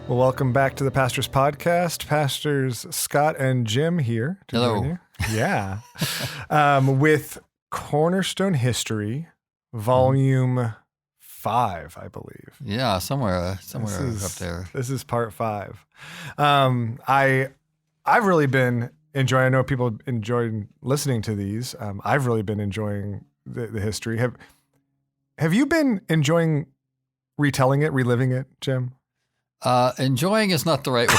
Well, welcome back to the Pastors Podcast. Pastors Scott and Jim here to Hello. join you. Yeah. With Cornerstone History, Volume 5, I believe. Yeah, somewhere up there. This is part 5. I've really been enjoying. I know people enjoyed listening to these. I've really been enjoying the history. Have you been enjoying retelling it, reliving it, Jim? Enjoying is not the right word.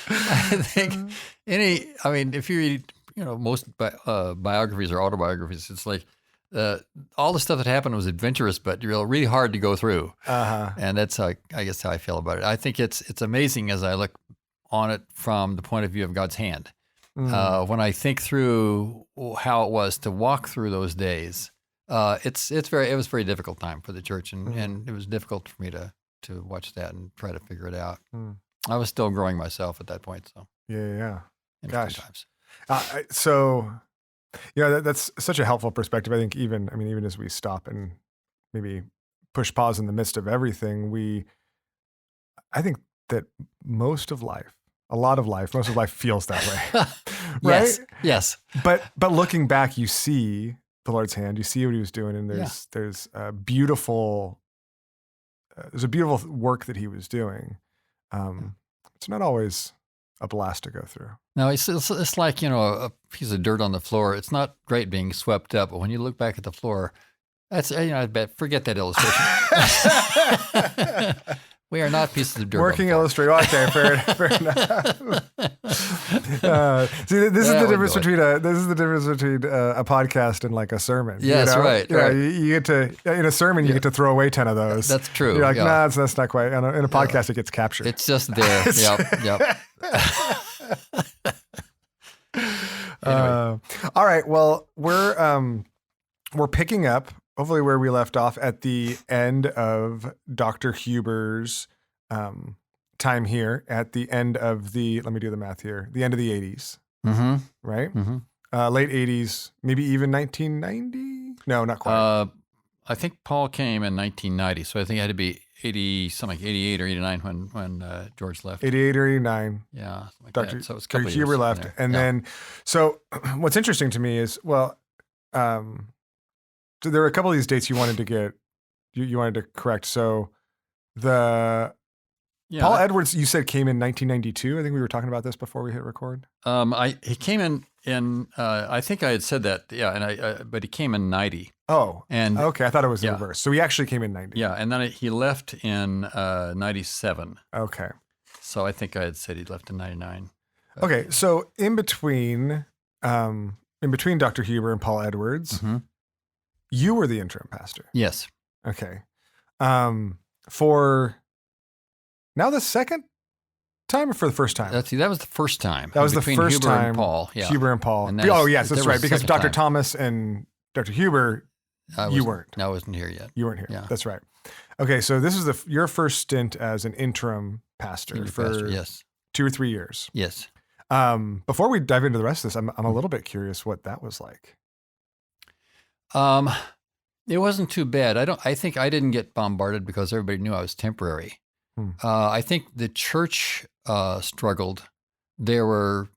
I think if you read, most biographies or autobiographies, it's like all the stuff that happened was adventurous, but really hard to go through. And that's how I guess how I feel about it. I think it's amazing as I look on it from the point of view of God's hand. When I think through how it was to walk through those days, it was a very difficult time for the church, and it was difficult for me to watch that and try to figure it out. I was still growing myself at that point, so Yeah. Gosh. Times. That's such a helpful perspective. I think even as we stop and maybe push pause in the midst of everything, I think that most of life feels that way, right? Yes. But looking back, you see the Lord's hand. You see what He was doing, and there's a beautiful work that He was doing. It's not always a blast to go through. No, it's like a piece of dirt on the floor. It's not great being swept up, but when you look back at the floor, that's I bet forget that illustration. We are not pieces of dirt. Working illustrator. Okay, fair enough. See, this is the difference between a podcast and like a sermon. Yes, right. You get to in a sermon, you get to throw away 10 of those. That's true. You're like, nah, that's not quite. In a podcast, it gets captured. It's just there. Yep. Anyway. All right. Well, we're picking up hopefully where we left off at the end of Dr. Huber's time here, at the end of let me do the math here, the end of the 80s, right? Late 80s, maybe even 1990? No, not quite. I think Paul came in 1990, so I think it had to be 88 or 89 when George left. 88 or 89. Yeah, Dr. So it's a couple Dr. Huber left. There. And then, so what's interesting to me is, so there were a couple of these dates you wanted to correct. So Paul Edwards, you said came in 1992. I think we were talking about this before we hit record. He came in I think I had said that. Yeah, but he came in 90. Oh, and okay. I thought it was the reverse. So he actually came in 90. Yeah, and then he left in 97. Okay. So I think I had said he left in 99. Okay, so in between Dr. Huber and Paul Edwards. You were the interim pastor. Yes. Okay. For now the second time or for the first time? That was the first time. That was the first Huber time. And Paul. Yeah. Huber and Paul. And yes, that's right. Because Dr. Thomas and Dr. Huber, you weren't. No, I wasn't here yet. You weren't here. Yeah. That's right. Okay, so this is your first stint as an interim pastor for 2 or 3 years. Yes. Before we dive into the rest of this, I'm a little bit curious what that was like. It wasn't too bad. I think I didn't get bombarded because everybody knew I was temporary. I think the church struggled. There were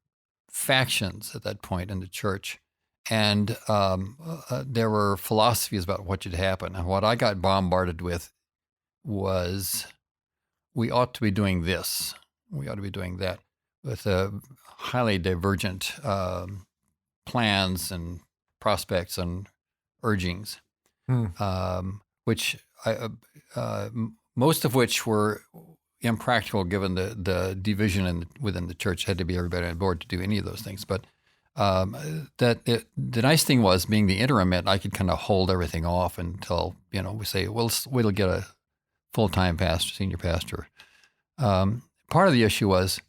factions at that point in the church, and there were philosophies about what should happen. And what I got bombarded with was, we ought to be doing this. We ought to be doing that, with highly divergent plans and prospects and urgings, which most of which were impractical given the division within the church. Had to be everybody on board to do any of those things. But the nice thing was, being the interim meant I could kind of hold everything off until we say, well, we'll get a full-time pastor, senior pastor. Part of the issue was,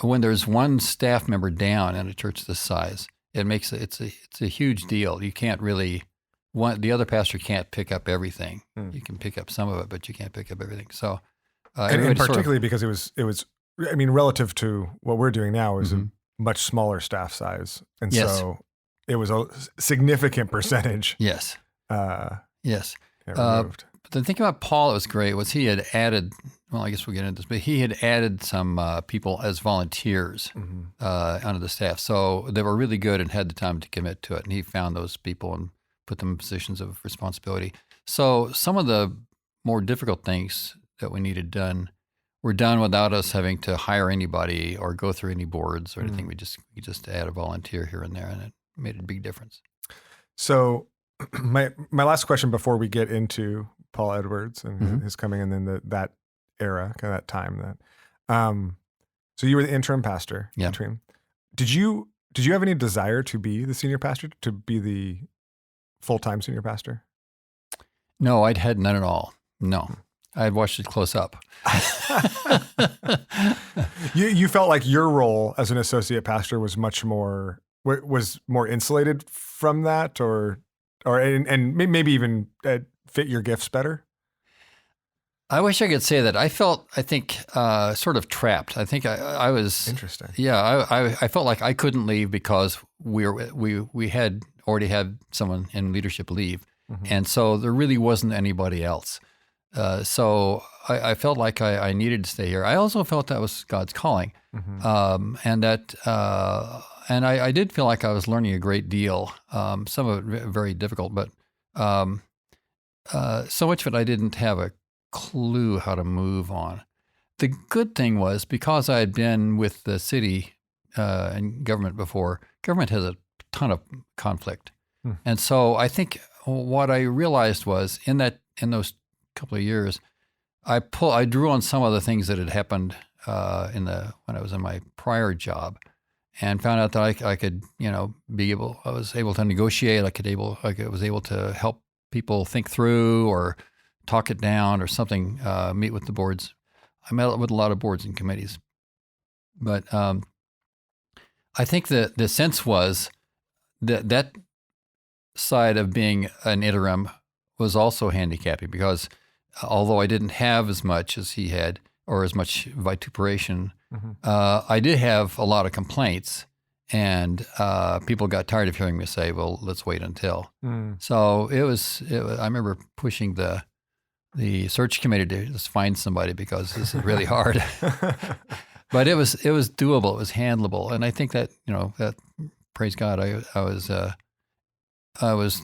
when there's one staff member down in a church this size, it's a huge deal. You can't really, the other pastor can't pick up everything. You can pick up some of it, but you can't pick up everything. So, and particularly because it was, relative to what we're doing now, is a much smaller staff size, and so it was a significant percentage. Yes. Yes. Removed. the thing about Paul that was great was he had added, well, I guess we'll get into this, but he had added some people as volunteers onto the staff. So they were really good and had the time to commit to it. And he found those people and put them in positions of responsibility. So some of the more difficult things that we needed done were done without us having to hire anybody or go through any boards or anything. We just add a volunteer here and there, and it made a big difference. So my last question before we get into Paul Edwards and his coming, and then that era, kind of that time that, so you were the interim pastor. Yeah. Did you have any desire to be the senior pastor, to be the full-time senior pastor? No, I'd had none at all. No, I had watched it close up. You felt like your role as an associate pastor was much more insulated from that, or maybe even fit your gifts better? I wish I could say that. I think, sort of trapped. I think I was interesting. Yeah, I felt like I couldn't leave because we had already had someone in leadership leave, and so there really wasn't anybody else. So I felt like I needed to stay here. I also felt that was God's calling, and that and I did feel like I was learning a great deal. Some of it very difficult, but so much of it I didn't have a clue how to move on. The good thing was, because I had been with the city and government before, government has a ton of conflict. And so I think what I realized was in those couple of years, I drew on some of the things that had happened when I was in my prior job, and found out that I could, I was able to negotiate. I was able to help people think through or talk it down or something, meet with the boards. I met with a lot of boards and committees. But I think the sense was that side of being an interim was also handicapping, because although I didn't have as much as he had or as much vituperation, I did have a lot of complaints. And people got tired of hearing me say, well, let's wait until. So it was, I remember pushing the search committee to just find somebody, because this is really hard. But it was doable. It was handleable. And I think that, that, praise God, I was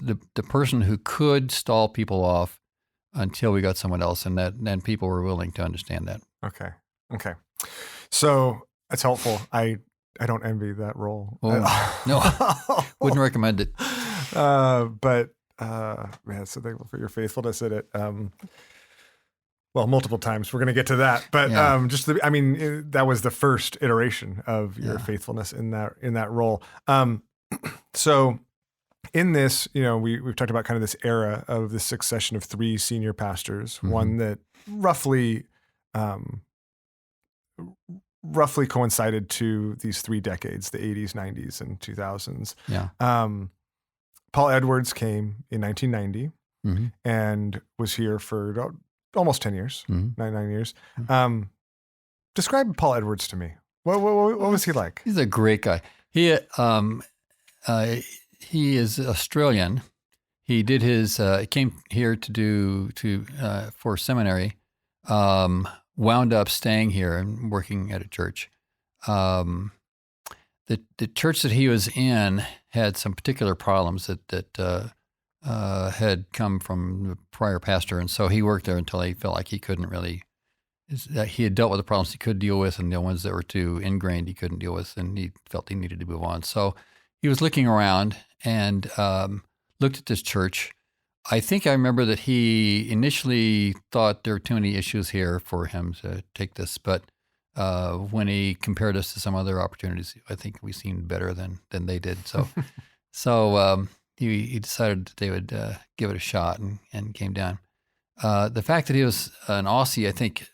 the person who could stall people off until we got someone else, and then people were willing to understand that. Okay. So that's helpful. I don't envy that role. Oh, no, wouldn't recommend it. But man, so thankful for your faithfulness at it. Well, multiple times. We're going to get to that, but that was the first iteration of your faithfulness in that role. So in this, we've talked about kind of this era of the succession of three senior pastors, one that roughly coincided to these three decades, the 80s, 90s, and 2000s. Yeah. Paul Edwards came in 1990 and was here for almost 10 years, 9 years. Describe Paul Edwards to me. What was he like? He's a great guy. He is Australian. He did came here for seminary, wound up staying here and working at a church. The church that he was in had some particular problems that had come from the prior pastor, and so he worked there until he felt like he couldn't really. He had dealt with the problems he could deal with, and the ones that were too ingrained he couldn't deal with, and he felt he needed to move on. So he was looking around and looked at this church. I think I remember that he initially thought there were too many issues here for him to take this, but when he compared us to some other opportunities, I think we seemed better than they did. So he decided that they would give it a shot and came down. The fact that he was an Aussie, I think,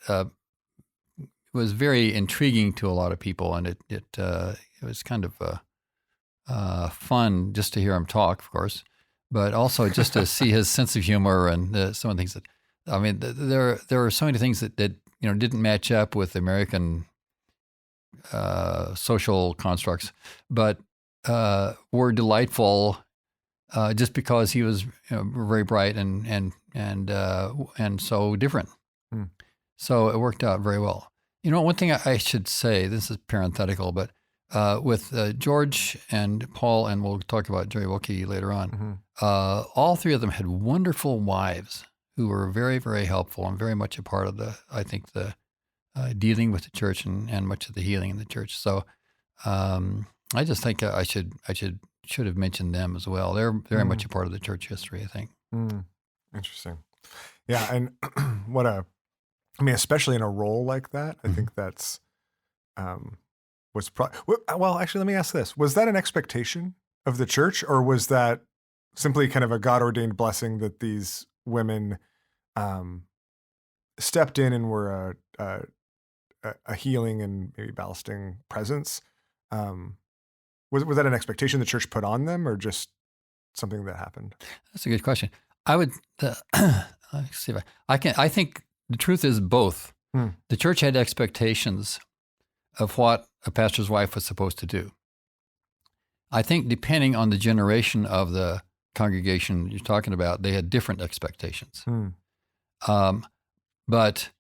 was very intriguing to a lot of people, and it was kind of fun just to hear him talk, of course, but also just to see his sense of humor and some of the things that, I mean, there are so many things that didn't match up with American social constructs, but were delightful just because he was very bright and and so different. Hmm. So it worked out very well. One thing I should say, this is parenthetical, but with George and Paul, and we'll talk about Jerry Wilkie later on, Mm-hmm. all three of them had wonderful wives who were very, very helpful and very much a part of the dealing with the church and much of the healing in the church. So I just think I should have mentioned them as well. They're very much a part of the church history, I think. Interesting. Yeah, and especially in a role like that, I think that's well, actually, let me ask this. Was that an expectation of the church, or was that simply kind of a God-ordained blessing that these women stepped in and were a healing and maybe ballasting presence? Was that an expectation the church put on them, or just something that happened? That's a good question. I would let's see if I think the truth is both. The church had expectations of what a pastor's wife was supposed to do. I think depending on the generation of the congregation you're talking about, they had different expectations. But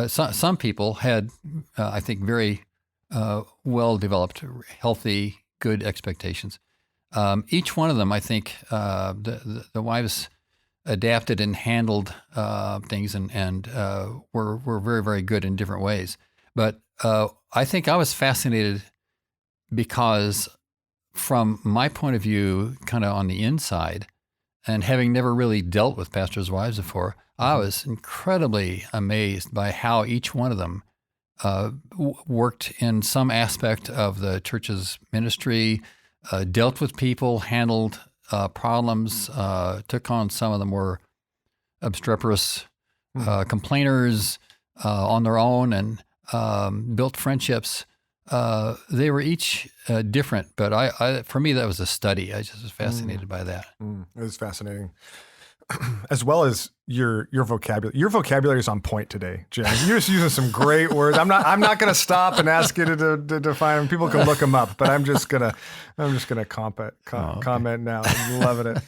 some people had, I think, very well-developed, healthy, good expectations. Each one of them, I think, the wives adapted and handled things and were very, very good in different ways. But I think I was fascinated because from my point of view, kind of on the inside, and having never really dealt with pastors' wives before, I was incredibly amazed by how each one of them worked in some aspect of the church's ministry, dealt with people, handled problems, took on some of the more obstreperous complainers on their own, and built friendships. They were each different, but for me, that was a study. I just was fascinated by that. It was fascinating. As well as your vocabulary. Your vocabulary is on point today, Jim. You're just using some great words. I'm not going to stop and ask you to define them. People can look them up, but I'm just gonna comment now. I'm loving it.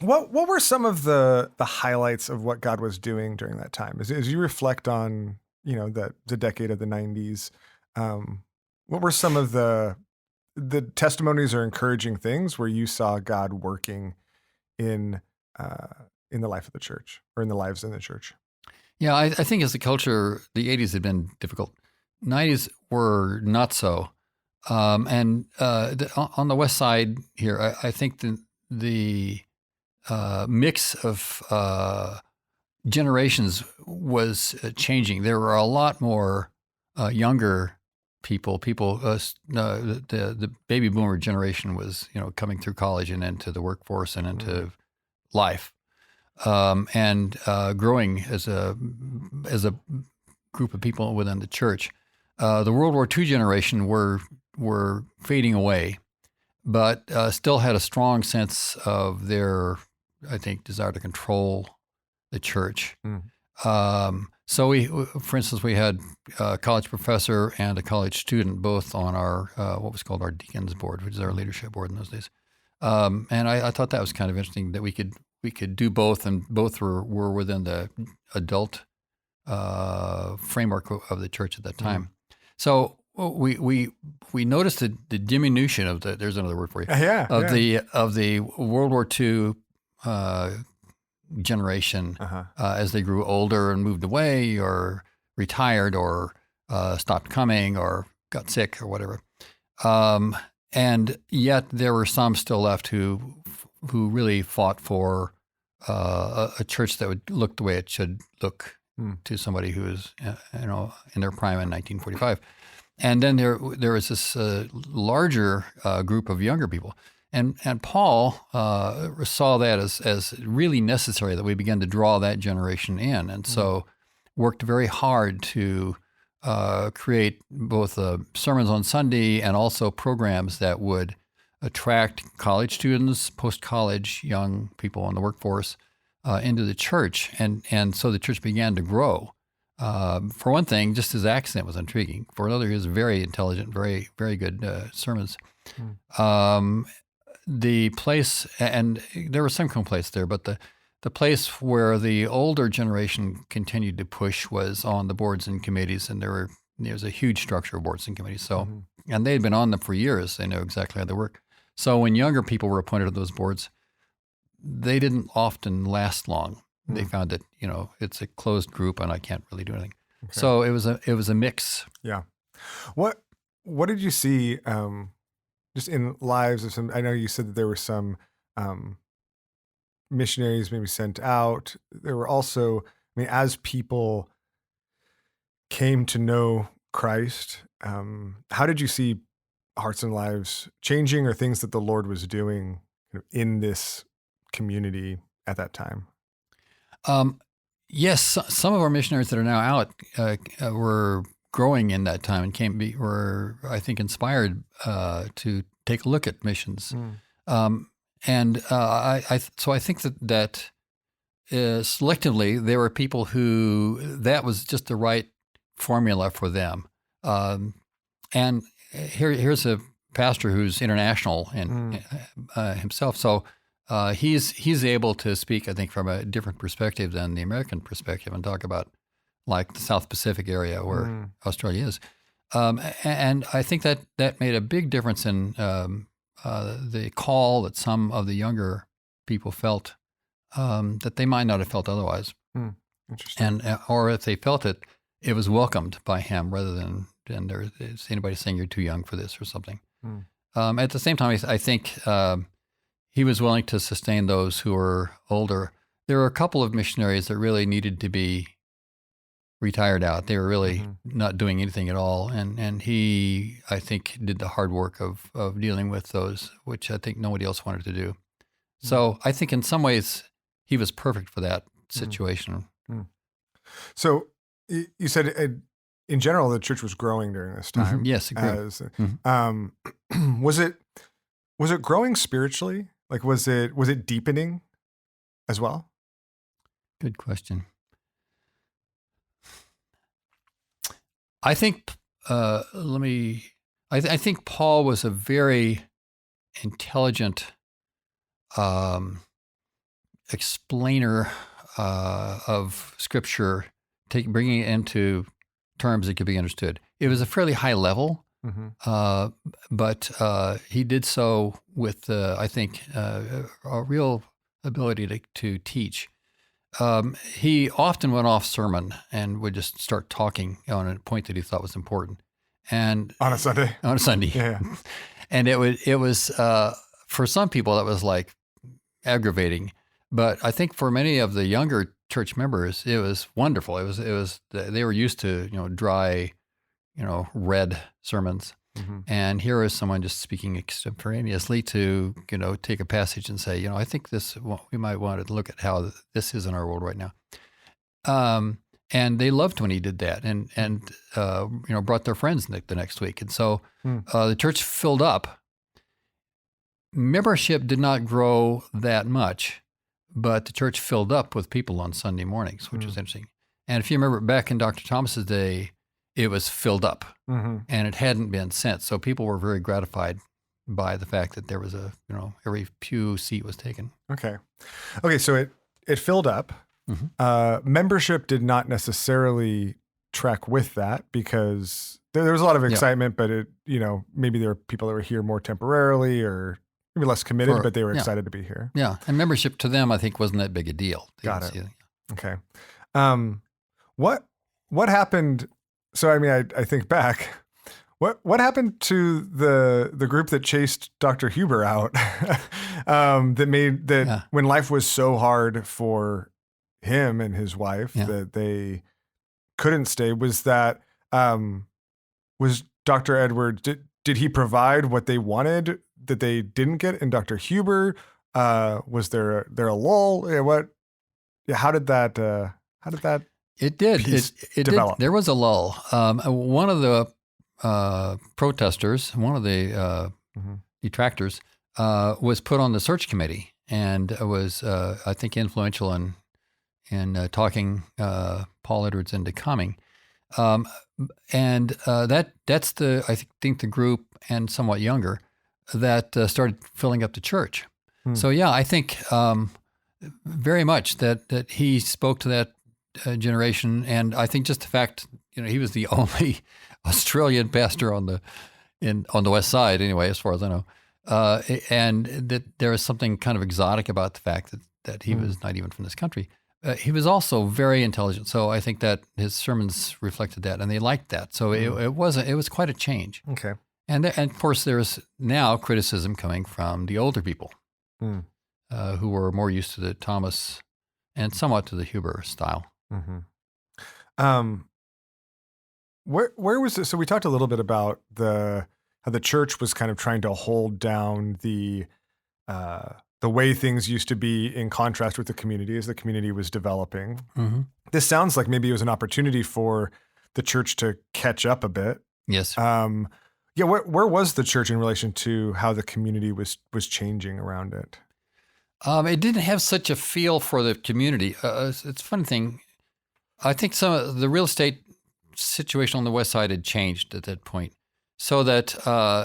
What were some of the highlights of what God was doing during that time? As you reflect on the decade of the 90s, what were some of the testimonies or encouraging things where you saw God working in the life of the church, or in the lives in the church? Yeah, I think as a culture, the 80s had been difficult. 90s were not so. And on the west side here, I think the mix of generations was changing. There were a lot more younger people. The baby boomer generation was coming through college and into the workforce and into life, and growing as a group of people within the church. The World War II generation were fading away, but still had a strong sense of their, I think, desire to control the church. So for instance, we had a college professor and a college student both on our what was called our deacons board, which is our leadership board in those days. And I thought that was kind of interesting that we could do both, and both were within the adult framework of the church at that time. So we noticed the diminution of there's another word for you. Of the World War II generation as they grew older and moved away or retired or stopped coming or got sick or whatever. And yet there were some still left who really fought for a church that would look the way it should look to somebody who was in their prime in 1945. And then there was this larger group of younger people. And Paul saw that as really necessary that we began to draw that generation in, and so worked very hard to create both sermons on Sunday and also programs that would attract college students, post-college young people in the workforce into the church, and so the church began to grow. For one thing, just his accent was intriguing. For another, he was very intelligent, very, very good sermons. the place, and there was some complaints there, but the place where the older generation continued to push was on the boards and committees, and there was a huge structure of boards and committees. So, and they had been on them for years. They know exactly how they work. So when younger people were appointed to those boards, they didn't often last long. They found that, it's a closed group and I can't really do anything. Okay. So it was a mix. Yeah. What did you see just in lives of some? I know you said that there were some missionaries maybe sent out. There were also, as people came to know Christ, how did you see hearts and lives changing, or things that the Lord was doing in this community at that time? Yes, some of our missionaries that are now out were growing in that time and were, I think, inspired to take a look at missions. So I think that selectively there were people who that was just the right formula for them. And here's a pastor who's international and himself. So he's able to speak, I think, from a different perspective than the American perspective, and talk about like the South Pacific area where Australia is. And I think that made a big difference in the call that some of the younger people felt that they might not have felt otherwise. Interesting. And or if they felt it, it was welcomed by him rather than there's anybody saying you're too young for this or something. At the same time, I think he was willing to sustain those who were older. There were a couple of missionaries that really needed to be retired out. They were really not doing anything at all. And he, I think, did the hard work of dealing with those, which I think nobody else wanted to do. So I think in some ways he was perfect for that situation. So you said in general, the church was growing during this time. Yes, it grew. Was it growing spiritually? Like, was it deepening as well? Good question. I think I think Paul was a very intelligent explainer of Scripture, bringing it into terms that could be understood. It was a fairly high level, but he did so with, I think, a real ability to teach. He often went off sermon and would just start talking on a point that he thought was important. And on a Sunday? On a Sunday. Yeah. And it was for some people, that was like aggravating. But I think for many of the younger church members, it was wonderful. It was they were used to, dry, red sermons. And here is someone just speaking extemporaneously to, take a passage and say, I think we might want to look at how this is in our world right now. And they loved when he did that and brought their friends the next week. And so the church filled up. Membership did not grow that much, but the church filled up with people on Sunday mornings, which was interesting. And if you remember back in Dr. Thomas's day, it was filled up and it hadn't been since. So people were very gratified by the fact that there was every pew seat was taken. Okay. So it filled up. Membership did not necessarily track with that because there was a lot of excitement, but maybe there were people that were here more temporarily or maybe less committed, but they were excited to be here. Yeah. And membership to them, I think, wasn't that big a deal. Got it. Okay. What happened? So, I think back, what happened to the group that chased Dr. Huber out, when life was so hard for him and his wife that they couldn't stay? Was that, was Dr. Edwards, did he provide what they wanted that they didn't get in Dr. Huber? Was there a lull? How did that It did. It develop? There was a lull. One of the protesters, one of the detractors, was put on the search committee and was, I think, influential in talking Paul Edwards into coming. And that's I think the group, and somewhat younger, that started filling up the church. Hmm. So yeah, I think very much that he spoke to that generation, and I think just the fact he was the only Australian pastor on the West Side anyway, as far as I know, and that there was something kind of exotic about the fact that he was not even from this country. He was also very intelligent, so I think that his sermons reflected that, and they liked that. So it was quite a change. Okay. And of course, there's now criticism coming from the older people who were more used to the Thomas and somewhat to the Huber style. Mm-hmm. Where was it? So we talked a little bit about how the church was kind of trying to hold down the way things used to be in contrast with the community as the community was developing. Mm-hmm. This sounds like maybe it was an opportunity for the church to catch up a bit. Yes. Yeah. Where was the church in relation to how the community was changing around it? It didn't have such a feel for the community. It's a funny thing. I think some of the real estate situation on the West Side had changed at that point, so that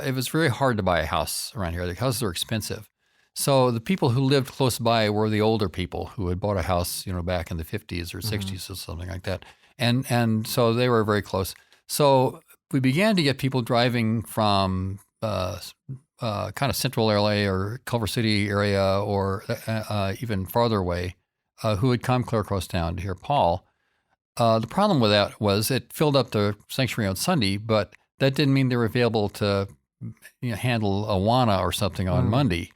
it was very hard to buy a house around here. The houses are expensive. So the people who lived close by were the older people who had bought a house, back in the 50s or 60s or something like that. And so they were very close. So we began to get people driving from kind of central LA or Culver City area or even farther away who would come clear across town to hear Paul. The problem with that was it filled up the sanctuary on Sunday, but that didn't mean they were available to handle Awana or something on Monday.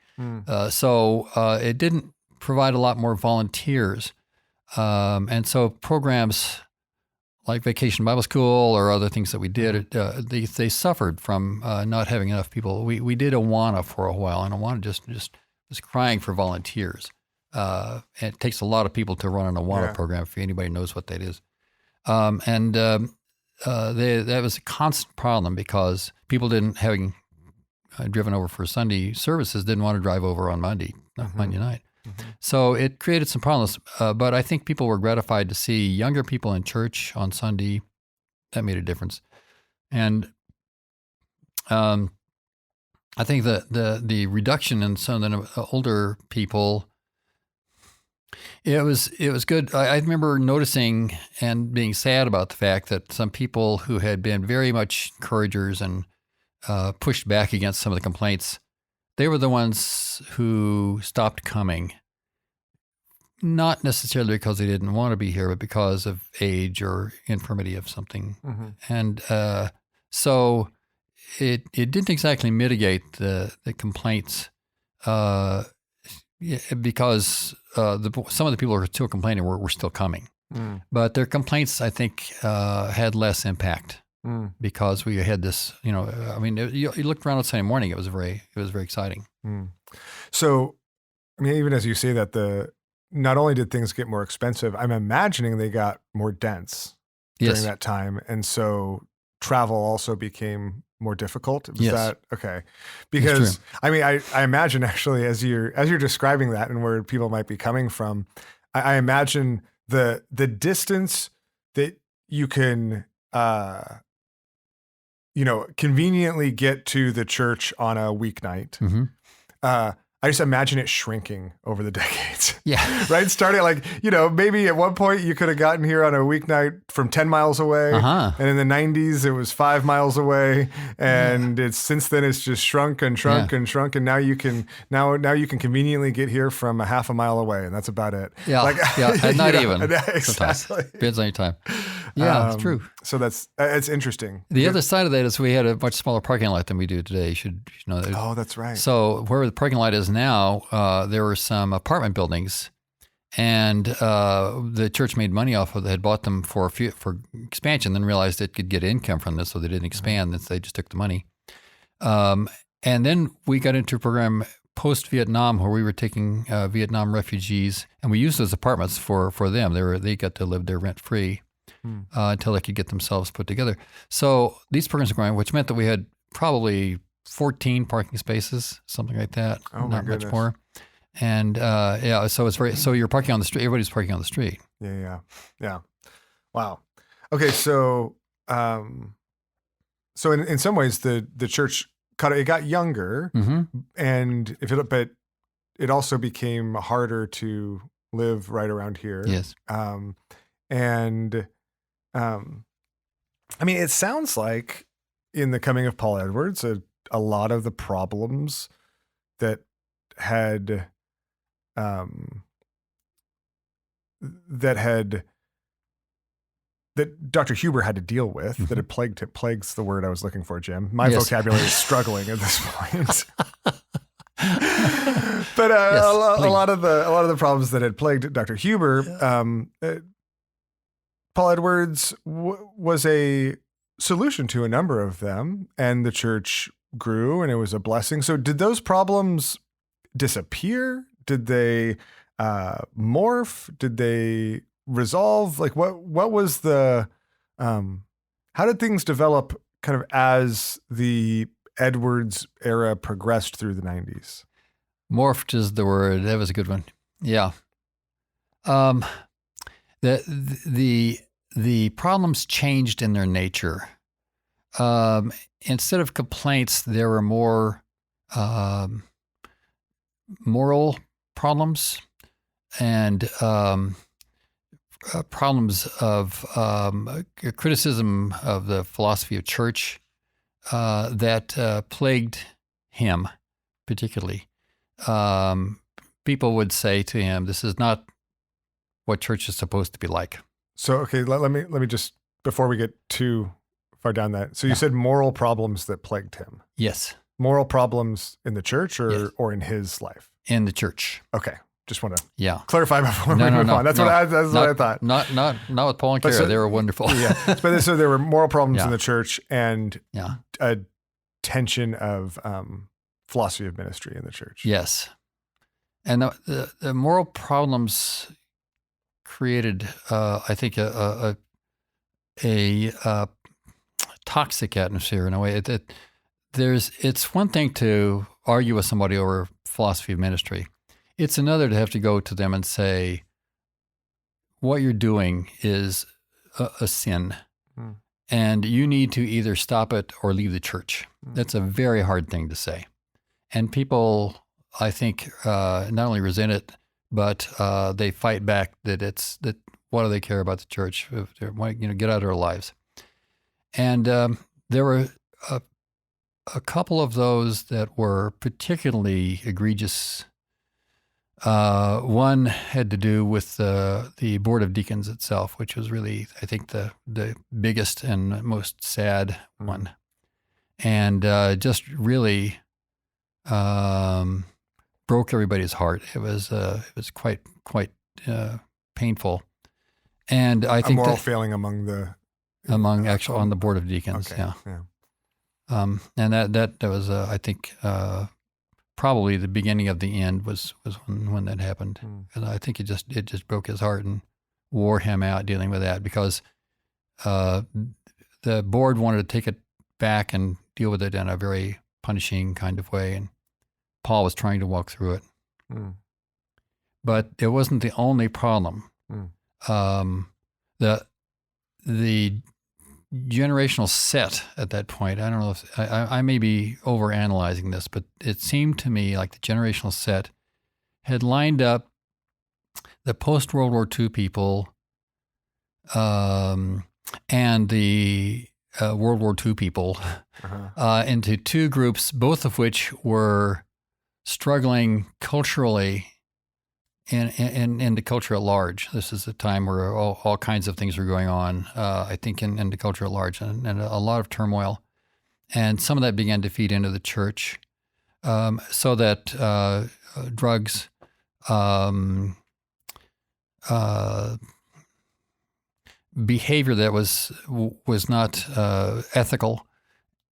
So it didn't provide a lot more volunteers. And so programs like Vacation Bible School or other things that we did, they suffered from not having enough people. We did Awana for a while, and Awana just was crying for volunteers. And it takes a lot of people to run an Awana program, if anybody knows what that is. That was a constant problem because people having driven over for Sunday services didn't want to drive over on Monday night. So it created some problems, but I think people were gratified to see younger people in church on Sunday. That made a difference. And I think the reduction in some of the older people, it was good. I remember noticing and being sad about the fact that some people who had been very much encouragers and pushed back against some of the complaints, they were the ones who stopped coming. Not necessarily because they didn't want to be here, but because of age or infirmity of something. And so it didn't exactly mitigate the complaints because some of the people who were still complaining were still coming. But their complaints, I think, had less impact. Because we had this, you looked around on Sunday morning, it was very exciting. So, even as you say that, not only did things get more expensive, I'm imagining they got more dense during that time. And so travel also became more difficult. Was that okay? Because I imagine actually as you're describing that and where people might be coming from, I imagine the distance that you can conveniently get to the church on a weeknight. I just imagine it shrinking over the decades. Yeah. Right? Starting maybe at one point you could have gotten here on a weeknight from 10 miles away. And in the 90s, it was 5 miles away. And since then it's just shrunk and shrunk and shrunk. And now you can conveniently get here from a half a mile away. And that's about it. Yeah. Not even. Exactly. Sometimes. Depends on your time. Yeah, it's true. So it's interesting. The other side of that is we had a much smaller parking lot than we do today. You should know that. Oh, that's right. So where the parking lot is now, there were some apartment buildings, and the church made money off of it. They had bought them for expansion, then realized it could get income from this, so they didn't expand. They just took the money. And then we got into a program post-Vietnam where we were taking Vietnam refugees, and we used those apartments for them. They got to live there rent-free until they could get themselves put together. So these programs are growing, which meant that we had probably 14 parking spaces, something like that. Oh, not much more. And so so you're parking on the street. Everybody's parking on the street. Yeah. Wow. Okay, so in some ways the church it got younger, Mm-hmm. and but it also became harder to live right around here. Yes. And I mean, it sounds like in the coming of Paul Edwards, a lot of the problems that had that Dr. Huber had to deal with, that had plagues the word I was looking for, Jim. My vocabulary is struggling at this point. But a lot of the problems that had plagued Dr. Huber, Paul Edwards was a solution to a number of them, and the church grew, and it was a blessing. So did those problems disappear? Did they morph? Did they resolve? Like what was the how did things develop kind of as the Edwards era progressed through the 90s? Morphed is the word. That was a good one. Yeah. The problems changed in their nature. Instead of complaints, there were more moral problems and problems of criticism of the philosophy of church that plagued him particularly. People would say to him, "This is not what church is supposed to be like." So, okay, let me just, before we get too far down that. So you said moral problems that plagued him. Yes. Moral problems in the church or in his life? In the church. Okay. Just want to clarify before we move on. That's what I thought. Not with Paul and Kara. So, they were wonderful. Yeah. But so there were moral problems in the church and a tension of philosophy of ministry in the church. Yes. And the moral problems created, I think, a toxic atmosphere in a way. It's one thing to argue with somebody over philosophy of ministry. It's another to have to go to them and say, what you're doing is a sin, and you need to either stop it or leave the church. That's a very hard thing to say. And people, I think, not only resent it, but they fight back that what do they care about the church? If they get out of their lives. And there were a couple of those that were particularly egregious. One had to do with the Board of Deacons itself, which was really, I think, the biggest and most sad one, and just really broke everybody's heart. It was quite painful, and I think a moral failing among on the Board of Deacons. Okay. Yeah. And that was I think. Probably the beginning of the end was when that happened, and I think it just broke his heart and wore him out dealing with that, because the board wanted to take it back and deal with it in a very punishing kind of way, and Paul was trying to walk through it. But it wasn't the only problem. The generational set at that point, I don't know if I may be overanalyzing this, but it seemed to me like the generational set had lined up the post-World War II people and the World War II people into two groups, both of which were struggling culturally in the culture at large. This is a time where all kinds of things were going on, I think, in the culture at large, and a lot of turmoil. And some of that began to feed into the church, so that drugs, behavior that was not ethical,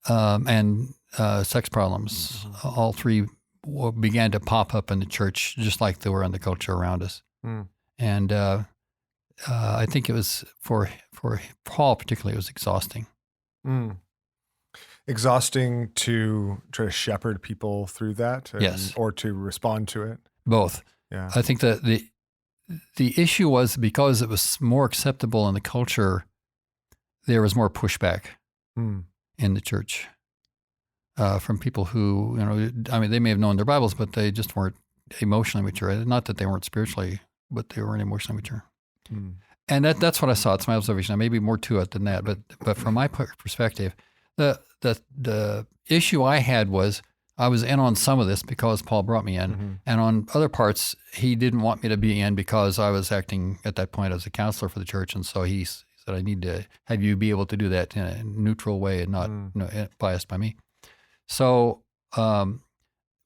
and sex problems, all three began to pop up in the church, just like they were in the culture around us. And I think it was for Paul particularly, it was exhausting. Exhausting to try to shepherd people through that, yes, or to respond to it. Both. Yeah, I think that the issue was because it was more acceptable in the culture, there was more pushback in the church. from people who, they may have known their Bibles, but they just weren't emotionally mature. Not that they weren't spiritually, but they weren't emotionally mature. Mm. And that's what I saw. It's my observation. There may be more to it than that, but from my perspective, the issue I had was I was in on some of this because Paul brought me in, and on other parts he didn't want me to be in because I was acting at that point as a counselor for the church, and so he said I need to have you be able to do that in a neutral way and not biased by me. So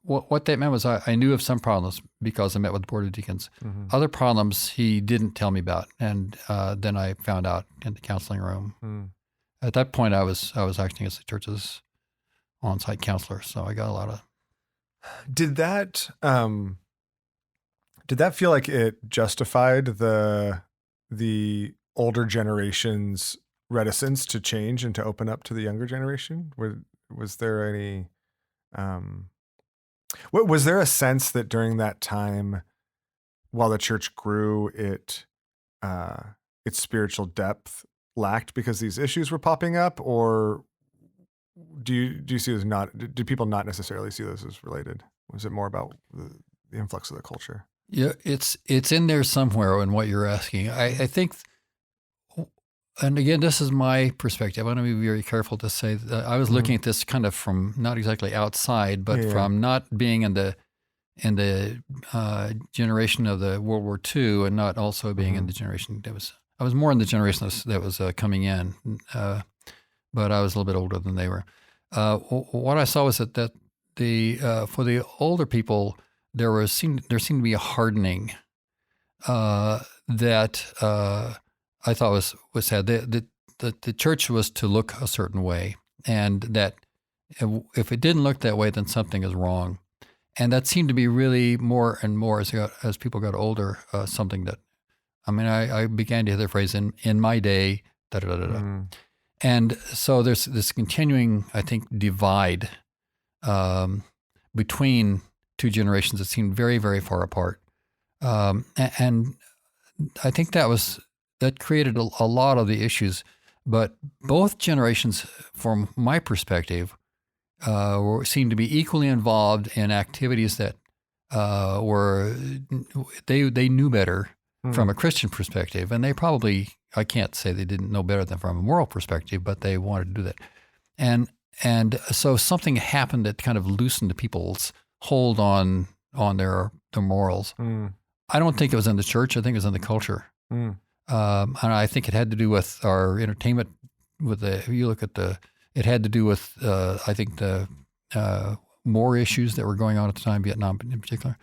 what that meant was I knew of some problems because I met with the board of deacons. Other problems he didn't tell me about, and then I found out in the counseling room. At that point, I was acting as the church's on-site counselor, so I got a lot of. Did that feel like it justified the older generation's reticence to change and to open up to the younger generation? Was there any? Was there a sense that during that time, while the church grew, its spiritual depth lacked because these issues were popping up, or do you see those do people not necessarily see those as related? Was it more about the influx of the culture? Yeah, it's in there somewhere in what you're asking. I think, and again, this is my perspective. I want to be very careful to say that I was looking at this kind of from not exactly outside, but from not being in the generation of the World War II, and not also being in the generation that was. I was more in the generation that was coming in, but I was a little bit older than they were. What I saw was that for the older people, there seemed to be a hardening that I thought was sad. The church was to look a certain way, and that if it didn't look that way, then something is wrong. And that seemed to be really more and more as people got older, something that, I began to hear the phrase in my day, da da da da. And so there's this continuing, I think, divide between two generations that seemed very, very far apart. And I think that created a lot of the issues. But both generations, from my perspective, seemed to be equally involved in activities that they knew better from a Christian perspective, and they probably, I can't say they didn't know better than from a moral perspective, but they wanted to do that. And so something happened that kind of loosened the people's hold on their morals. I don't think it was in the church. I think it was in the culture. And I think it had to do with our entertainment. If you look at it had to do with, I think, the war issues that were going on at the time, Vietnam in particular,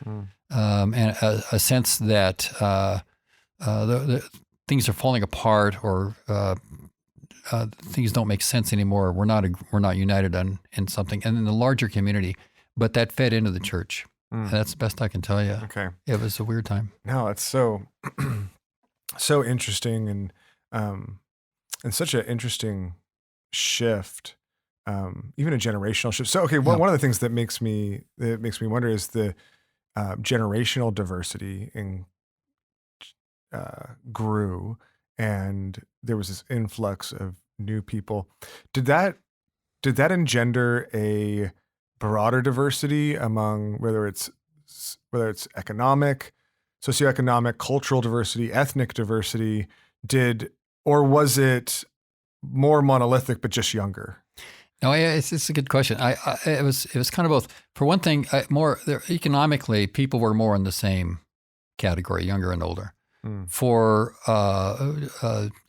and a sense that the things are falling apart, or things don't make sense anymore. We're not united in something, and in the larger community, but that fed into the church. And that's the best I can tell you. Okay, it was a weird time. No, it's so interesting, and such an interesting shift, even a generational shift. So, okay, one of the things that makes me wonder is the generational diversity grew, and there was this influx of new people. Did that engender a broader diversity among whether it's economic, socioeconomic, cultural diversity, ethnic diversity? Or was it more monolithic but just younger? No, it's a good question. It was kind of both. For one thing, economically, people were more in the same category, younger and older. For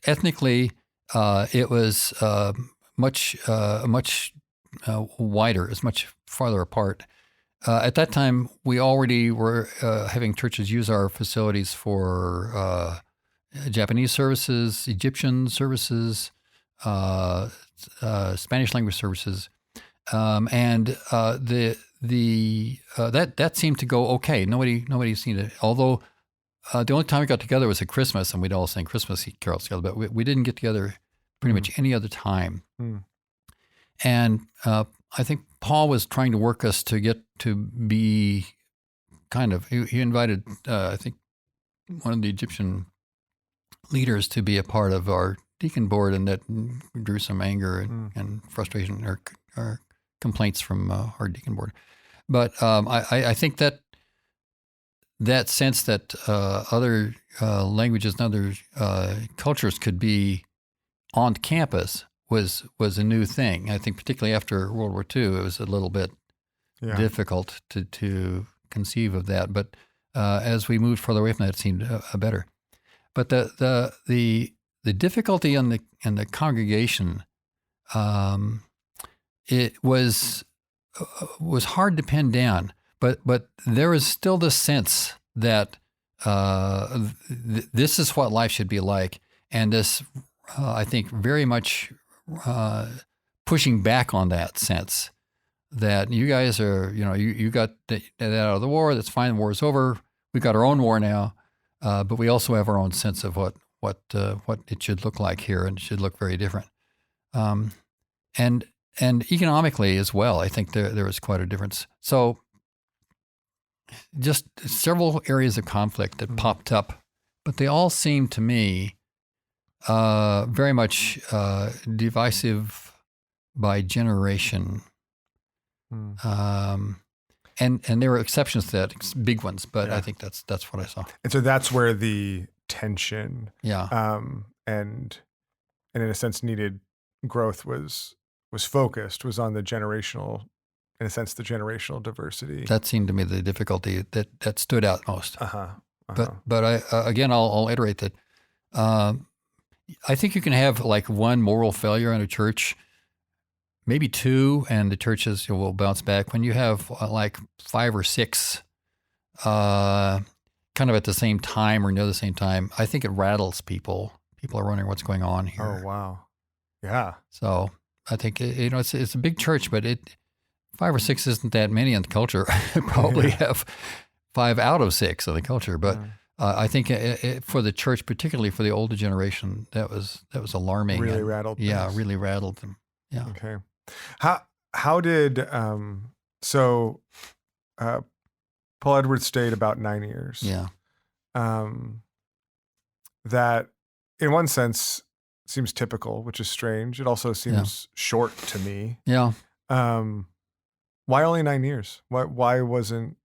ethnically, it was much wider. It's much farther apart. At that time, we already were having churches use our facilities for Japanese services, Egyptian services, Spanish language services, and that seemed to go okay. Nobody seemed to. Although the only time we got together was at Christmas, and we'd all sing Christmas carols together, but we didn't get together pretty much any other time. And I think Paul was trying to work us to get to be kind of. He invited I think one of the Egyptian leaders to be a part of our deacon board, and that drew some anger and frustration or complaints from our deacon board. But I think that sense that other languages and other cultures could be on campus was a new thing. I think particularly after World War II, it was a little bit difficult to conceive of that. But as we moved further away from that, it seemed better. But the difficulty in the congregation, it was hard to pin down. But there is still this sense that this is what life should be like, and this I think very much pushing back on that sense that you guys are, you got that out of the war. That's fine. The war is over. We've got our own war now, but we also have our own sense of what it should look like here, and it should look very different. And economically as well, I think there is quite a difference. So just several areas of conflict that popped up, but they all seem to me very much divisive by generation. And there were exceptions to that, big ones, but I think that's what I saw. And so that's where the tension, and in a sense needed growth was focused, was on the generational, in a sense, the generational diversity. That seemed to me the difficulty that stood out most. But I again, I'll iterate that. I think you can have like one moral failure in a church, maybe two, and the churches will bounce back. When you have like 5 or 6 kind of at the same time or near the same time, I think it rattles people. People are wondering what's going on here. Oh, wow. Yeah. So I think, it's a big church, but 5 or 6 isn't that many in the culture. Probably have 5 out of 6 in the culture. But I think for the church, particularly for the older generation, that was alarming. Really rattled. Yeah, really rattled them. Yeah. Okay. How did Paul Edwards stayed about 9 years. Yeah. That in one sense seems typical, which is strange. It also seems short to me. Yeah. Why only 9 years? Why wasn't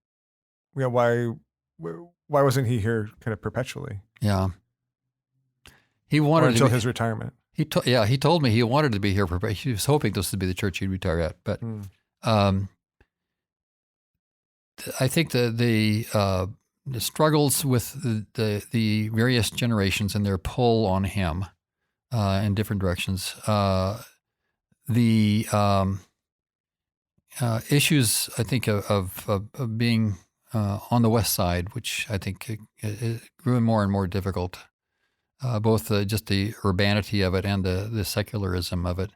he here kind of perpetually? Yeah. He wanted until his retirement. He told me he wanted to be here for. He was hoping this would be the church he'd retire at. But I think the struggles with the various generations and their pull on him in different directions, the issues I think of being on the Westside, which I think it grew more and more difficult. Both just the urbanity of it and the secularism of it.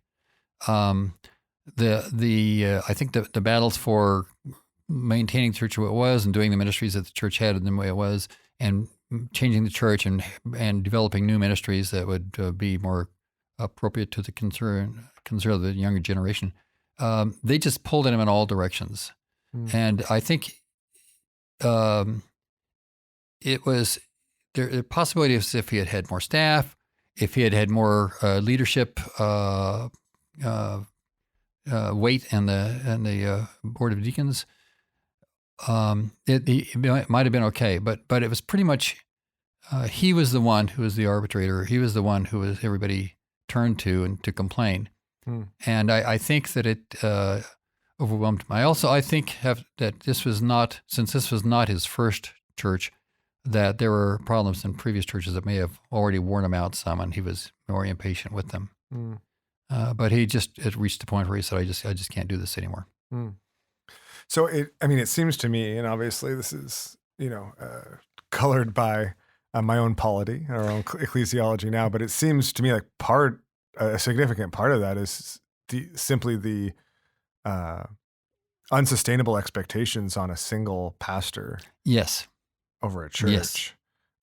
I think the battles for maintaining the church the way it was and doing the ministries that the church had in the way it was, and changing the church and developing new ministries that would be more appropriate to the concern of the younger generation. They just pulled at him in all directions, and I think it was. The possibility is if he had had more staff, if he had had more leadership weight in the board of deacons, it might have been okay. But it was pretty much he was the one who was the arbitrator. He was the one who everybody turned to and to complain. And I think that it overwhelmed him. I think that this was not his first church, that there were problems in previous churches that may have already worn him out some, and he was more impatient with them. But he just had reached a point where he said, I just can't do this anymore. So it seems to me, and obviously this is, colored by my own polity, our own ecclesiology now, but it seems to me like a significant part of that is simply the unsustainable expectations on a single pastor. Yes. Over a church.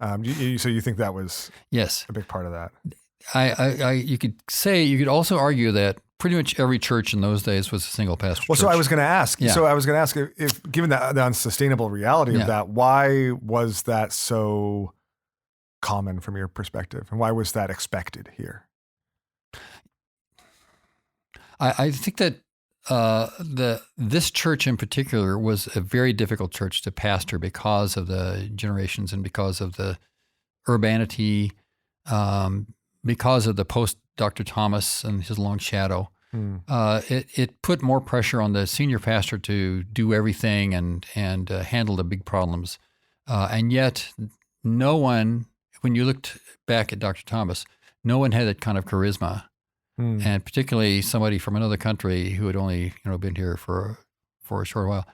Yes. So you think that was a big part of that? You could also argue that pretty much every church in those days was a single pastor church. So I was going to ask. Yeah. So I was going to ask if given the unsustainable reality of that, why was that so common from your perspective, and why was that expected here? I think that this church in particular was a very difficult church to pastor because of the generations and because of the urbanity, because of the post Dr. Thomas and his long shadow. It put more pressure on the senior pastor to do everything and handle the big problems. And yet, no one, when you looked back at Dr. Thomas, no one had that kind of charisma. And particularly somebody from another country who had only been here for a short while.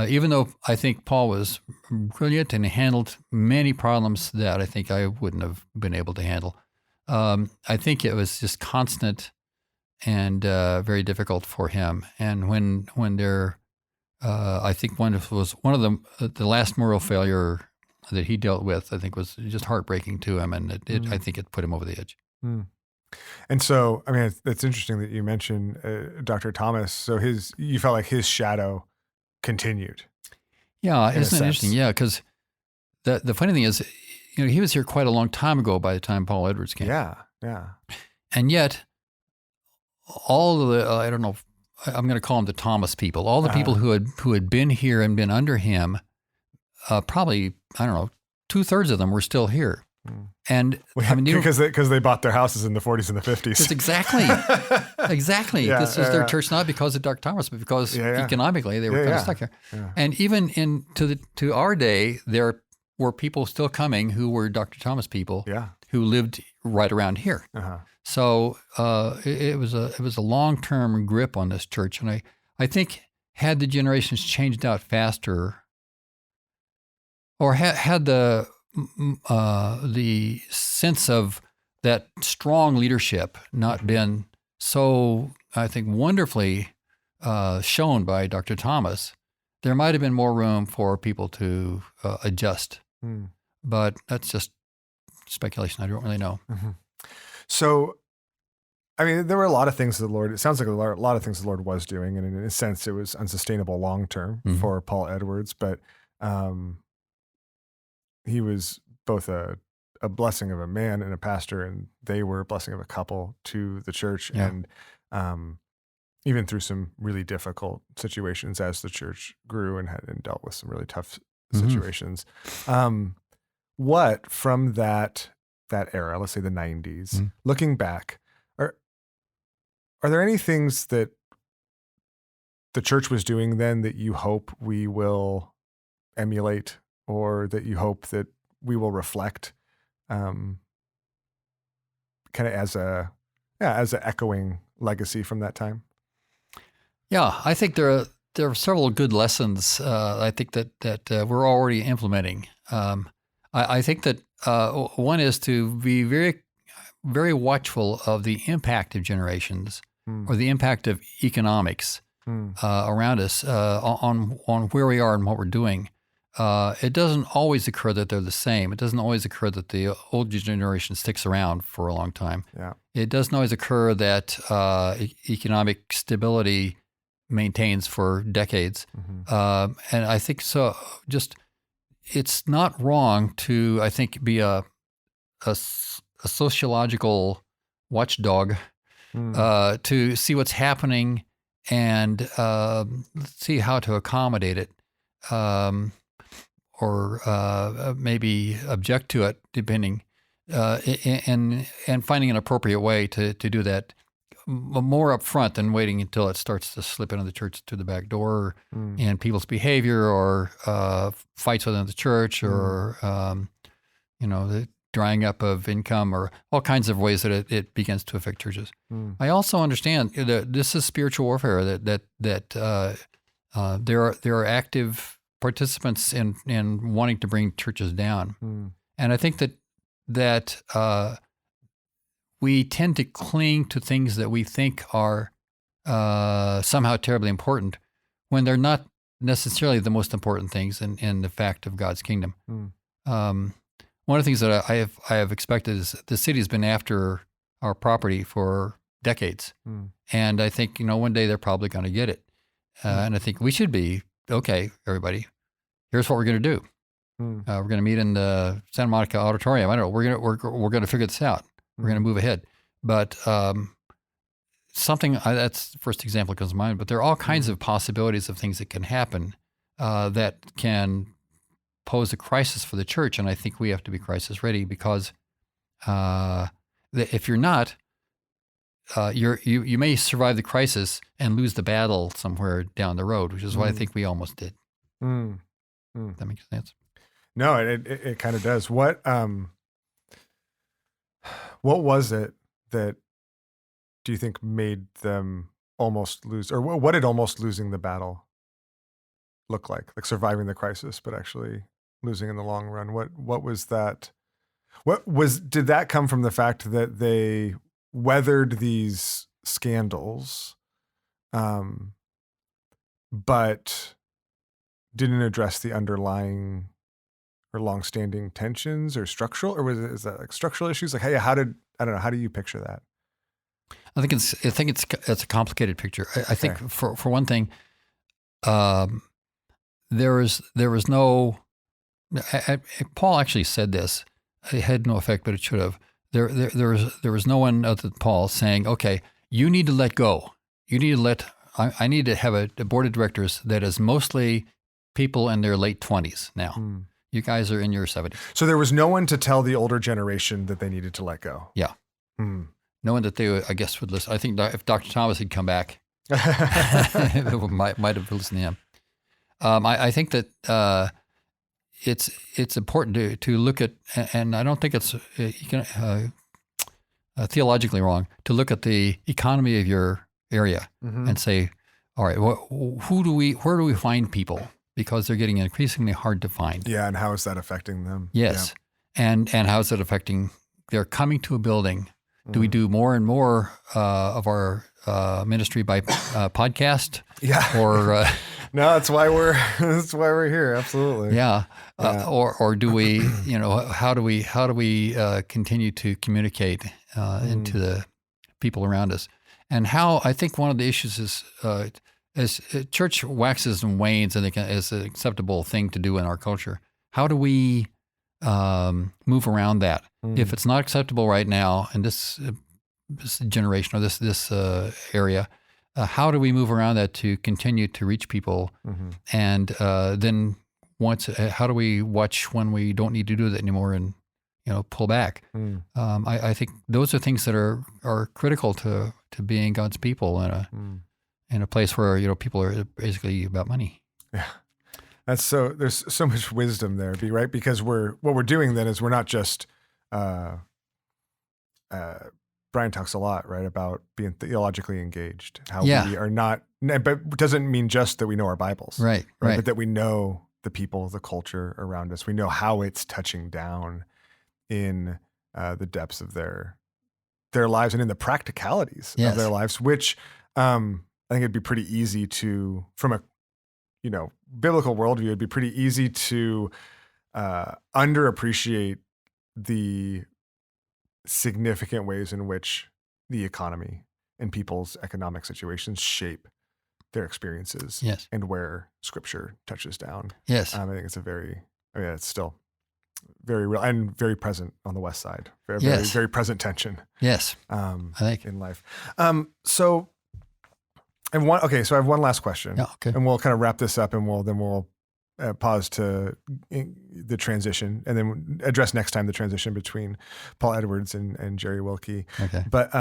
Even though I think Paul was brilliant and handled many problems that I think I wouldn't have been able to handle, I think it was just constant and very difficult for him. And when there, I think one of the last moral failure that he dealt with, I think was just heartbreaking to him, and I think it put him over the edge. And so, I mean, it's interesting that you mentioned Dr. Thomas. So you felt like his shadow continued. Yeah, isn't it interesting? Yeah, because the funny thing is, he was here quite a long time ago by the time Paul Edwards came. Yeah. And yet, all of the I don't know, I'm going to call them the Thomas people. All the people who had been here and been under him, probably, I don't know, 2/3 of them were still here. And I mean, because they bought their houses in the 40s and the 50s. That's exactly. Yeah, this was their church, not because of Dr. Thomas, but because economically they were kind of stuck here. Yeah. And even to our day, there were people still coming who were Dr. Thomas people who lived right around here. So it was a long-term grip on this church, and I think had the generations changed out faster, or had the sense of that strong leadership not been so, I think, wonderfully shown by Dr. Thomas, there might have been more room for people to adjust. But that's just speculation. I don't really know. So, I mean, there were a lot of things that the Lord, it sounds like a lot of things the Lord was doing, and in a sense it was unsustainable long-term for Paul Edwards, but he was both a blessing of a man and a pastor, and they were a blessing of a couple to the church. Yeah. And even through some really difficult situations as the church grew and dealt with some really tough situations. What from that era, let's say the 90s, looking back, are there any things that the church was doing then that you hope we will emulate, or that you hope that we will reflect, kind of as an echoing legacy from that time? Yeah, I think there are several good lessons. I think that we're already implementing. I think that one is to be very, very watchful of the impact of generations or the impact of economics around us on where we are and what we're doing. It doesn't always occur that they're the same. It doesn't always occur that the older generation sticks around for a long time. Yeah. It doesn't always occur that economic stability maintains for decades. And I think so. Just it's not wrong to, I think, be a sociological watchdog to see what's happening and see how to accommodate it. Or maybe object to it, depending, and finding an appropriate way to do that more upfront than waiting until it starts to slip into the church through the back door and people's behavior or fights within the church or, the drying up of income or all kinds of ways that it begins to affect churches. I also understand that this is spiritual warfare, that there are active participants in wanting to bring churches down. And I think that we tend to cling to things that we think are somehow terribly important when they're not necessarily the most important things in the fact of God's kingdom. One of the things that I have expected is the city has been after our property for decades. And I think, one day they're probably going to get it. And I think we should be, okay, everybody, here's what we're going to do. We're going to meet in the Santa Monica auditorium. I don't know. We're going to figure this out. We're going to move ahead. But something that's the first example that comes to mind, but there are all kinds of possibilities of things that can happen that can pose a crisis for the church. And I think we have to be crisis ready because if you're not, you may survive the crisis and lose the battle somewhere down the road, which is what I think we almost did. Mm. That makes sense. No, it kind of does. What was it that do you think made them almost lose, or what did almost losing the battle look like? Like surviving the crisis, but actually losing in the long run. What was that? Did that come from the fact that they weathered these scandals, but didn't address the underlying or longstanding tensions or structural, or is that like structural issues? Like, hey, I don't know. How do you picture that? I think it's a complicated picture. I think for one thing, there was no. Paul actually said this. It had no effect, but it should have. There was no one other than Paul saying, "Okay, you need to let go. You need to let. I need to have a board of directors that is mostly people in their late 20s now. You guys are in your 70s." So there was no one to tell the older generation that they needed to let go. Yeah. No one that they, I guess, would listen. I think if Dr. Thomas had come back, might have listened to him. I think that it's important to look at, and I don't think it's theologically wrong to look at the economy of your area and say, all right, where do we find people? Because they're getting increasingly hard to find. Yeah, and how is that affecting them? Yes, yeah. and how is it affecting? They're coming to a building. Do we do more and more of our ministry by podcast? Yeah. Or no, that's why we're here. Absolutely. Yeah. Or do we? How do we continue to communicate into the people around us? And how I think one of the issues is as church waxes and wanes, I think is an acceptable thing to do in our culture. How do we move around that? If it's not acceptable right now in this generation or this area, how do we move around that to continue to reach people? And then how do we watch when we don't need to do that anymore and pull back? I think those are things that are critical to being God's people in a place where people are basically about money. Yeah. There's so much wisdom there, right? Because what we're doing then is we're not just Brian talks a lot, right, about being theologically engaged. How we are not, but doesn't mean just that we know our Bibles, right? But that we know the people, the culture around us. We know how it's touching down in the depths of their lives and in the practicalities of their lives, which I think it'd be pretty easy to, from a biblical worldview, it'd be pretty easy to underappreciate the significant ways in which the economy and people's economic situations shape their experiences and where Scripture touches down. Yes. I think it's still very real and very present on the Westside. Very, very present tension. Yes. I think in life. So I have one last question. Yeah, okay. And we'll kind of wrap this up, and we'll pause to the transition, and then address next time the transition between Paul Edwards and Jerry Wilkie. Okay. But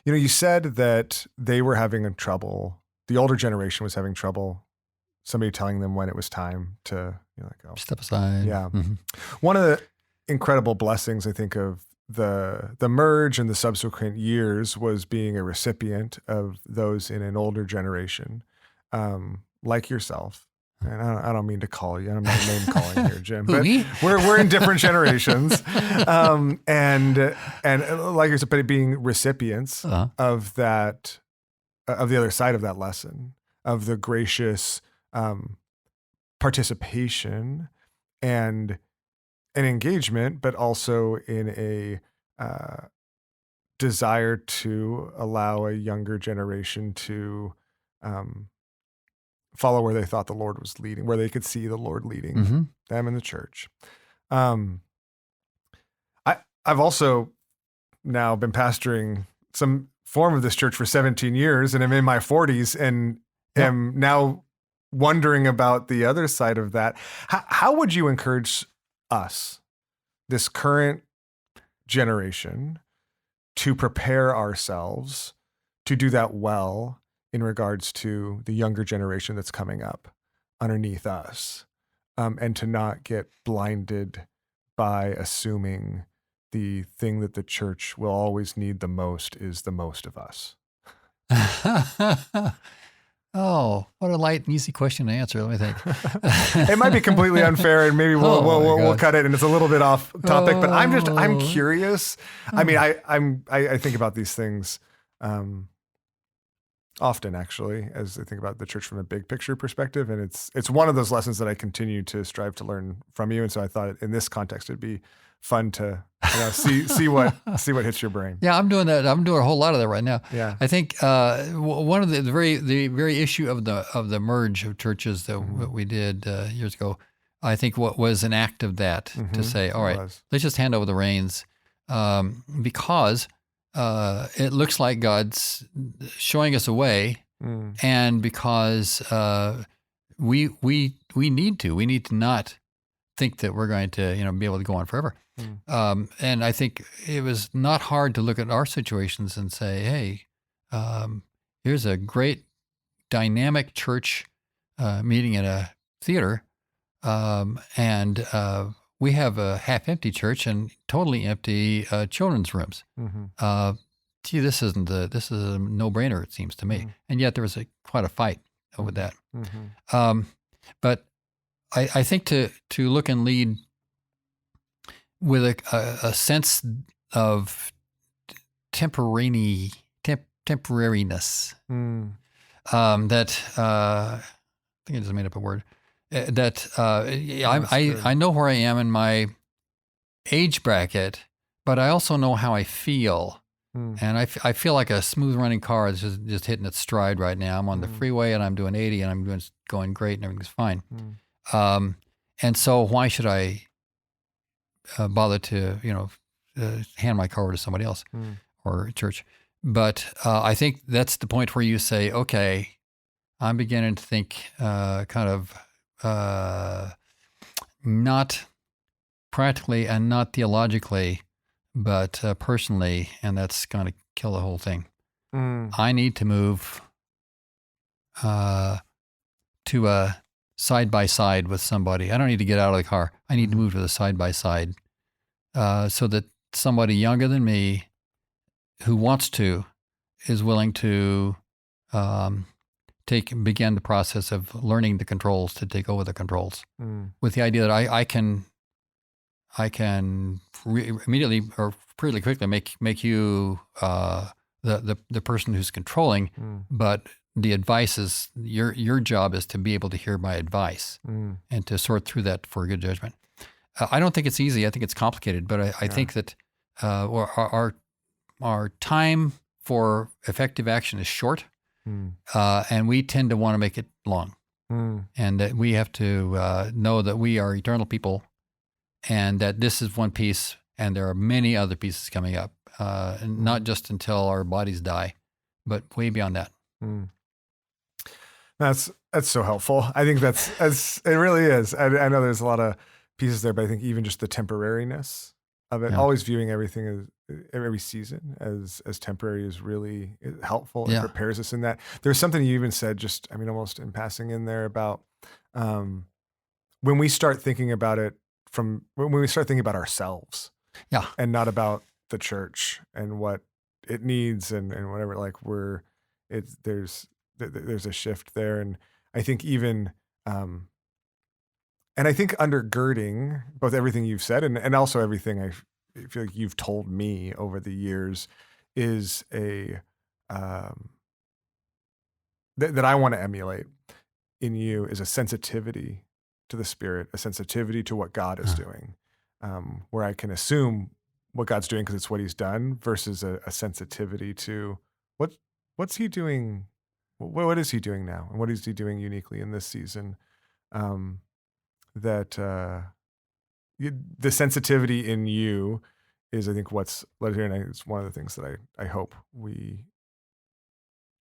you said that they were having trouble. The older generation was having trouble. Somebody telling them when it was time to step aside. Yeah. One of the incredible blessings, I think, of the merge and the subsequent years was being a recipient of those in an older generation, like yourself. And I don't mean to call you. I'm not name calling here, Jim. But we're in different generations, and like yourself, but being recipients of that, of the other side of that lesson, of the gracious participation and an engagement, but also in a desire to allow a younger generation to follow where they thought the Lord was leading, where they could see the Lord leading them in the church. I've also now been pastoring some form of this church for 17 years and I'm in my 40s and am now wondering about the other side of that. How would you encourage us, this current generation, to prepare ourselves to do that well in regards to the younger generation that's coming up underneath us, and to not get blinded by assuming the thing that the church will always need the most is the most of us? Oh, what a light and easy question to answer. Let me think. It might be completely unfair, and maybe we'll cut it, and it's a little bit off topic. But I'm curious. I mean, I think about these things often, actually, as I think about the church from a big picture perspective, and it's one of those lessons that I continue to strive to learn from you. And so I thought in this context it'd be fun to see what hits your brain. Yeah, I'm doing that. I'm doing a whole lot of that right now. Yeah, I think one of the very issue of the merge of churches that we did years ago, I think what was an act of that to say, all right, let's just hand over the reins, because it looks like God's showing us a way, and because we need to not think that we're going to be able to go on forever. And I think it was not hard to look at our situations and say, hey, here's a great dynamic church meeting in a theater, and we have a half-empty church and totally empty children's rooms. Gee, this is a no-brainer, it seems to me. And yet there was quite a fight over that. But I think to look and lead with a sense of temporariness, that I think I just made up a word. I know where I am in my age bracket, but I also know how I feel. And I feel like a smooth running car is just hitting its stride right now. I'm on the freeway and I'm doing 80 and I'm going great and everything's fine. And so why should I bother to, hand my car over to somebody else or a church? But I think that's the point where you say, okay, I'm beginning to think kind of not practically and not theologically, but personally, and that's going to kill the whole thing. I need to move to a side-by-side with somebody. I don't need to get out of the car. I need to move to the side-by-side so that somebody younger than me who wants to is willing to begin the process of learning the controls to take over the controls, with the idea that I can immediately or pretty quickly make you the person who's controlling, but the advice is your job is to be able to hear my advice and to sort through that for good judgment. I don't think it's easy. I think it's complicated, but I think that our time for effective action is short, and we tend to want to make it long, and that we have to know that we are eternal people, and that this is one piece, and there are many other pieces coming up, and not just until our bodies die, but way beyond that. That's so helpful. I think it really is. I know there's a lot of pieces there, but I think even just the temporariness of it, always viewing everything as every season as temporary is really helpful. It prepares us in that. There's something you even said, almost in passing in there about when we start thinking about it when we start thinking about ourselves, and not about the church and what it needs and whatever. Like there's a shift there, and I think even and I think undergirding both everything you've said and also everything I feel like you've told me over the years is that I want to emulate in you is a sensitivity to the Spirit, a sensitivity to what God is doing, where I can assume what God's doing because it's what He's done, versus a sensitivity to what's He doing, what is He doing now, and what is He doing uniquely in this season. The sensitivity in you is I think what's led here, and it's one of the things that I hope we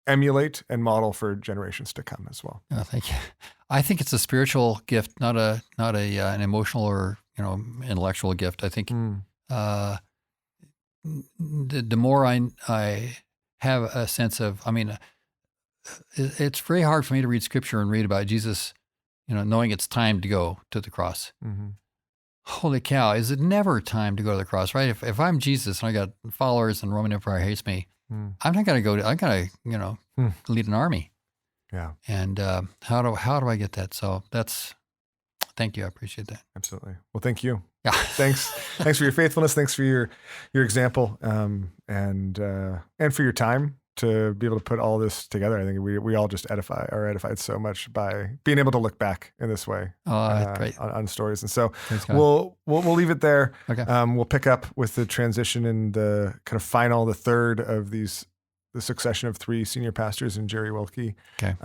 emulate and model for generations to come as well. Oh, thank you. I think it's a spiritual gift, not an emotional or intellectual gift. I think the more I have a sense of, it's very hard for me to read scripture and read about Jesus, knowing it's time to go to the cross. Mm-hmm. Holy cow, is it never time to go to the cross, right? If I'm Jesus and I got followers and Roman Empire hates me, I'm not going to go I got to, lead an army. Yeah. And how do I get that? So thank you. I appreciate that. Absolutely. Well, thank you. Yeah. Thanks for your faithfulness. Thanks for your example, and for your time to be able to put all this together. I think we all just are edified so much by being able to look back in this way great. on stories. And so we'll leave it there. Okay. We'll pick up with the transition and the kind of the third of the succession of 3 senior pastors and Jerry Wilkie. Okay.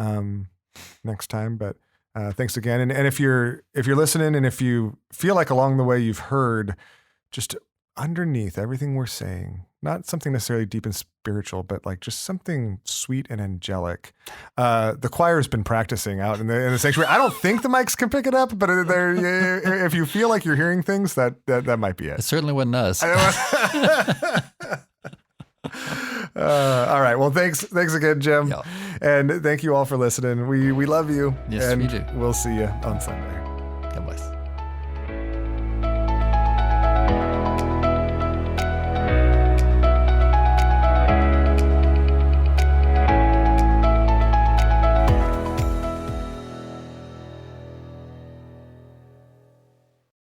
Next time, but thanks again. And if you're listening, and if you feel like along the way you've heard just underneath everything we're saying, not something necessarily deep and spiritual, but like just something sweet and angelic. The choir has been practicing out in the sanctuary. I don't think the mics can pick it up, but if you feel like you're hearing things, that might be it. It certainly wasn't us. All right. Well, thanks again, Jim. Yeah. And thank you all for listening. We love you. Yes, and we do. We'll see you on Sunday.